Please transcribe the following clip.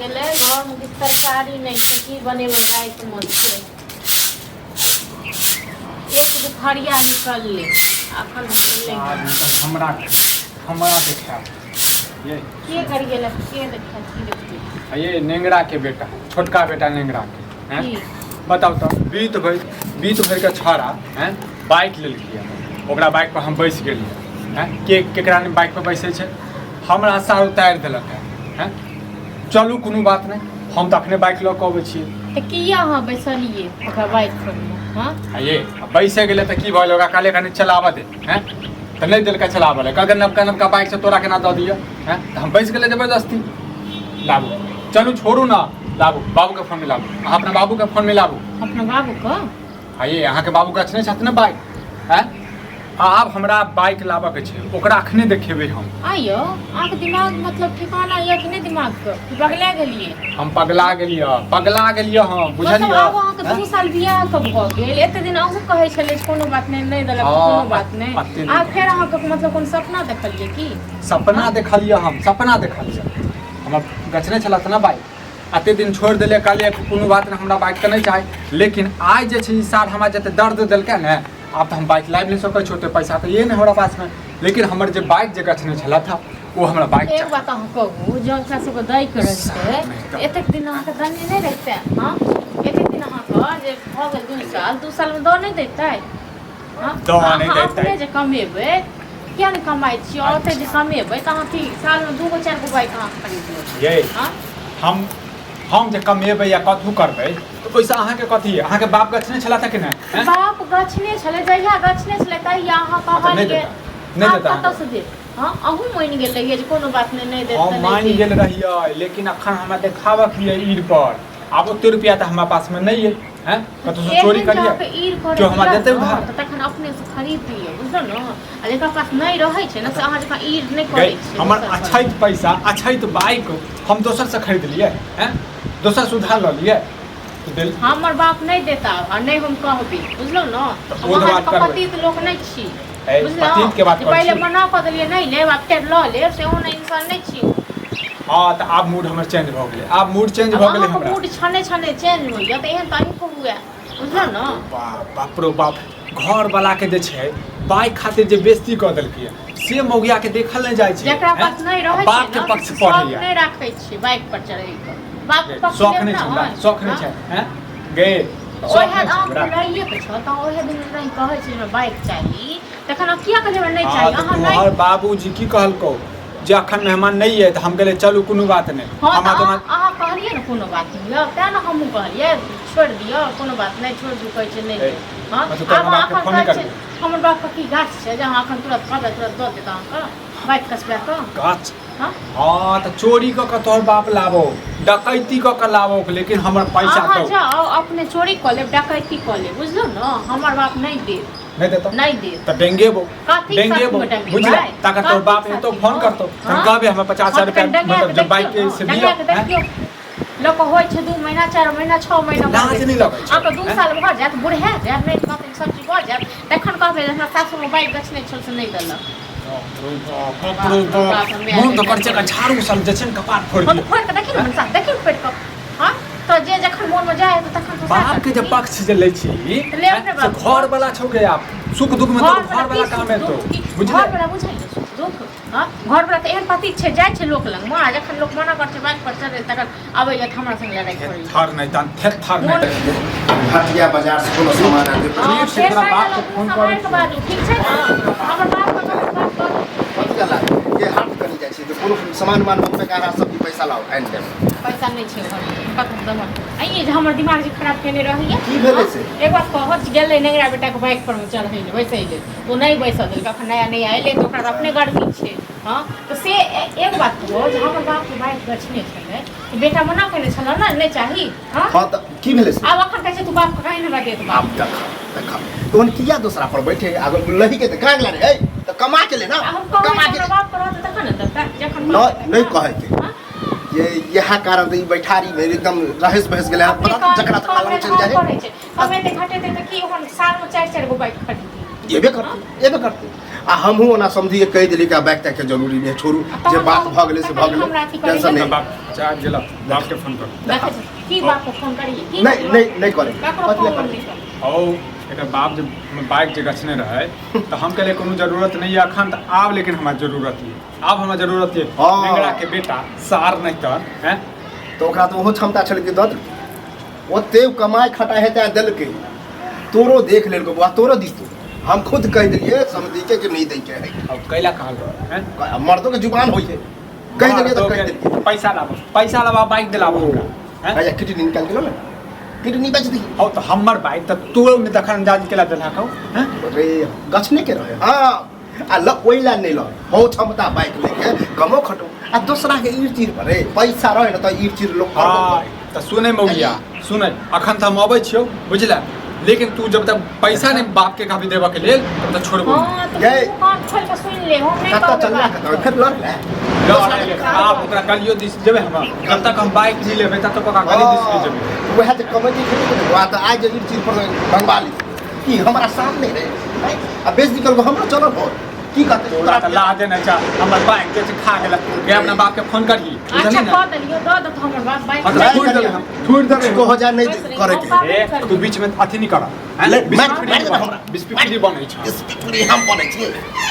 गेले घर में किछ तरकारी नहीं छै की बनेबै रात में छै एक दुपहरिया निकल ले अखन हमरा देखा ये के कर गेल के देखा की ये नेंगरा के बेटा छोटका बेटा नेंगरा के हैं बताओ तो बीत भर के छौड़ा हैं बाइक लेलकिए ओकरा बाइक पर हम बैस गेलिए हैं केकरा ने बाइक पर बैसे छै हमरा सार उतारि देलक हैं चलू कोनो बात नहीं हम तो अपने बाइक लऽ कऽ अबै छियै तऽ किया अहाँ बैसलिए ओकरा बाइक पर हां ये बैसे गेले तऽ की भइल ओकरा काले कनी चलाबऽ दे हैं तऽ नहीं देलकै चलाबऽ ले कहलकै नवका बाइक से तोरा केना दऽ दियऽ हैं तऽ हम बैस गेले जबरदस्ती लाबू चलू छोड़ू ना लाबू बाबू के फोन में लाबू अहाँ अपना बाबू के फोन में लाबू अपना बाबू के ये अहाँ के बाबू के छने छथि ने बाइक हैं आब हमरा बाइक लाबऽ के छै ओकरा अखने देखेबै हम आइयो आंख दिमाग मतलब ठिकाना ये कि नहीं दिमाग के पगला गेलिए हम पगला गेलिए हम बुझलिए मतलब आब अहाँ के 2 साल बियाह कब भ गेल एते दिन अहू कहै छले कोनो बात नहीं देलक कोनो बात नहीं आ फेर अहाँ के मतलब कोन सपना देखलिए की सपना देखलिए हम हमर गछने छला त ना बाइक अते दिन छोड़ देले कहलिए कोनो बात नहीं हमरा बाइक के नहीं चाही लेकिन आज जे छै साल हमरा जते दर्द देलकै ने अब तो हम बाइक लाइव नहीं सकै छोटे पैसा तो ये नहीं हमारा पास में लेकिन हमर जे बाइक जे गछने छला था वो हमरा बाइक एक बात अहाँ कहू जब ओकरा सबके दै के रहते एतेक दिन अहाँ के दने नहीं रहते हां एतेक दिन अहाँ के जे भ गेल 2 साल में दऽ नहीं देतै हां दऽ नहीं देतै अपने जे कमेबै किया नहीं कमाई छी ओते जे कमेबै त अहाँ ठीक साल में 2 4 गो बाइक अहाँ खरीद लेबै ये हां हम जे कमेबै या कथु करबै तो पैसा अहाँ के कथी है अहाँ के बाप गछने छला था कि नहीं बाप गछने छले जहिया गछने छले तहिया अहाँ कहलिए नहीं देता कतौ से दे हां अहू मान गेल रहिए जे कोनो बात नहीं देत हम मान गेल रहिए लेकिन अखन हमरा देखाबऽ के लिए ईर पर आब ओते रुपया त हमरा पास में नहीं है हैं कतौ से चोरी करिए जो हमरा देते उधार त तखन अपने से खरीद लियो बुझलो न आ जेकरा पास नहीं रहै छै न से अहाँ जका ईर नहीं करै छै हमर अछैत पैसा अछैत बाइक हम दोसर से खरीद लिए हैं दोसर से उधार ल लिए हमर बाप नहीं देता और नहीं हम कहबी बुझलो न हम पतित लोक नहीं छी बुझलो के बात पहले मना क देलिए नहीं लेब आ फेर ल लेब से ओना इंसान नहीं छी हां त आब मूड हमर चेंज भ गेलै आब मूड चेंज भ गेलै हमरा मूड छने चेंज होइया त एहन तारीफ हुआ बुझलो न बाप रो बाप घर वाला के जे छै बाइक खातिर जे बेइज्जती क देलकै से मौगिया के देखल नहीं जाय छै जेकरा पास नहीं रहै छै बाप के पक्ष पढ़ैया नहीं राखै छी बाइक पर चढ़ै के बाप के पक्ष शौक नहीं छै हैं गे ओहे आप रहिए के छ त ओहे दिन नहीं कहै छै हमरा बाइक चाहिए तखन अब किया कहै नहीं चाहिए अहाँ नहीं तोहर बाबूजी की कहलको जे अखन मेहमान नहीं है त हम गेले चलू कोनो बात नहीं हमरा तो अहाँ कहलिए न कोनो बात नहीं त न हमहु कहलिए छोड़ दियो कोनो बात नहीं छोड़ दू कहै छै नहीं हां अब अखन हमर बाप के की गाछ छै जे अहाँ अखन तुरंत कहबै तुरंत दऽ देत अहाँ के बाइक कसबा के गाछ हां त चोरी क के तोहर बाप लाबो डकैती क के लाबो लेकिन हमर पैसा तो जाओ अपने चोरी क ले डकैती क ले बुझलो न हमर बाप नहीं दे नहीं देता नहीं दे त डेंगेबो बुझला ताकि तोर बाप तो फोन करतो हम कहबे हमें 50,000 रुपया मतलब जो बाइक के से दियो लोक होय छै 2 महीना 4 महीना 6 महीना लाज नहीं लगै छै अब 2 साल भ जात बुढ़े जात नहीं बात सब चीज भ जात तखन कहबे हमरा सासु में बाइक गछने छल से नहीं देलक मोन तो कर चका झाड़ू सन जे छै कपार फोड़ दियो फोड़ के देखि न साथ देखि पेट के हां तो जे जखन मोन में जाए तो तखन तो बाप के जे पक्ष जे लै छी से घर वाला छौ के आप सुख दुख में तो घर वाला काम है तो बुझले घर वाला बुझै सुख दुख हां घर वाला त एहन पति छै जाय छै लोक लंग में जखन लोक मना कर छै बाइक पर चढ़े तखन आबै या हमरा संग लड़ाई करै थार नहीं तान थार नहीं हटिया बाजार से कोनो सामान आके ठीक से तोरा बाप के फोन कर ठीक छै हमर बाप के बात कर चला ये हाथ करी जाय छै तो कोनो सामान मान पे का सब पैसा लाओ आइन दे पैसा नहीं छै घर कत दम आइए जे हमर दिमाग जे खराब केने रहैया की भेलै से एक बार कहत गेलै नेगरा बेटा के बाइक पर में चढ़ै ले बैसै ले तो नहीं बैस देल कखन नया नहीं आइले तो ओकरा अपने गर्मी छै हां तो से एक बात हो जे हमर बाप के बाइक गछने छलै कि बेटा मना केने छल ना नहीं चाही हां त की भेलै से आब अखन कहै छै तू बाप के काहे न देत बाप देखा तोन किया दूसरा पर बैठे अगर लही के त काग ला रे ए त कमा के ले ना कमा के बाप पर रहत तखन न देता जखन नहीं कहे के ये यह कारण ई बैठारी में एकदम रहस बहस गेले पता जकरा तक मालूम चल जाए हमें ते घटे ते की हम साल में 4 गो बाइक खरीदी एबे करते आ हमहू ओना समझी के कह दिली कि बाइक तक के जरूरी नहीं छोड़ू जे बात भ गेलै से भ गेलै टेंशन नहीं बाप चार गेला बाप के फोन कर देखै छी की बाप को फोन करिए की नहीं करे ककरो फोन नहीं कर औ एकर बाप जब बाइक जे गछने रहे तो हम कहले कोनो जरूरत नहीं है अखन त आब लेकिन हमरा जरूरत है आब हमरा जरूरत है नेंगरा के बेटा सार नहीं तर हैं तो ओकरा तो ओहो क्षमता छल के दद ओते कमाई खटा हेता देलकै तोरो देख लेल बउआ तोरो दितो हम खुद कह दिलिए समझी के कि नहीं दै के है अब कैला कहल हैं मर्दों के जुबान होई है कह दिलिए तो कह दिलिए पैसा लाबा बाइक दिलाबो हमरा हैं राजा किडनी निकाल के लो ना किडनी बेच दी औ तो हमर बाइक त तू में दखन अंदाज केला देला कहू हैं अरे गछने के रहे हां आ ल ओइला नहीं ल हो क्षमता बाइक लेके कमो खटो आ दूसरा के ईर चीर पर पैसा रहे न त ईर चीर लोग हां त सुने मौलिया सुने अखन त हम अबै छियो बुझला लेकिन तू जब तक पैसा नहीं बाप के काफी देबा के लेल तब तक छोड़बो हां तो दुकान खोल के सुन ले हम नहीं कत्ता कहबे चलना के फिर लड़ ले आप ओकरा कलियो दिस जेबे हम जब तक हम बाइक नहीं लेबे तब तक ओकरा गली दिस नहीं जेबे वह तो कमेटी खेले हुआ तो आज ईर चीर पर भंगवा ली की हमारा सामने रहे आ बेच निकल को हमरा चलो बहुत की कहते तोरा त ला दे ना चा हमर बाइक जे खा गेला गे अपना बाप के फोन करही अच्छा कह दलियो दो तो हमर बाप बाइक छोड़ दे को हो जा नहीं करे के तू बीच में अथी नहीं कर मैं हमरा बिस्पिटी बनै छ स्पीड हम बने छी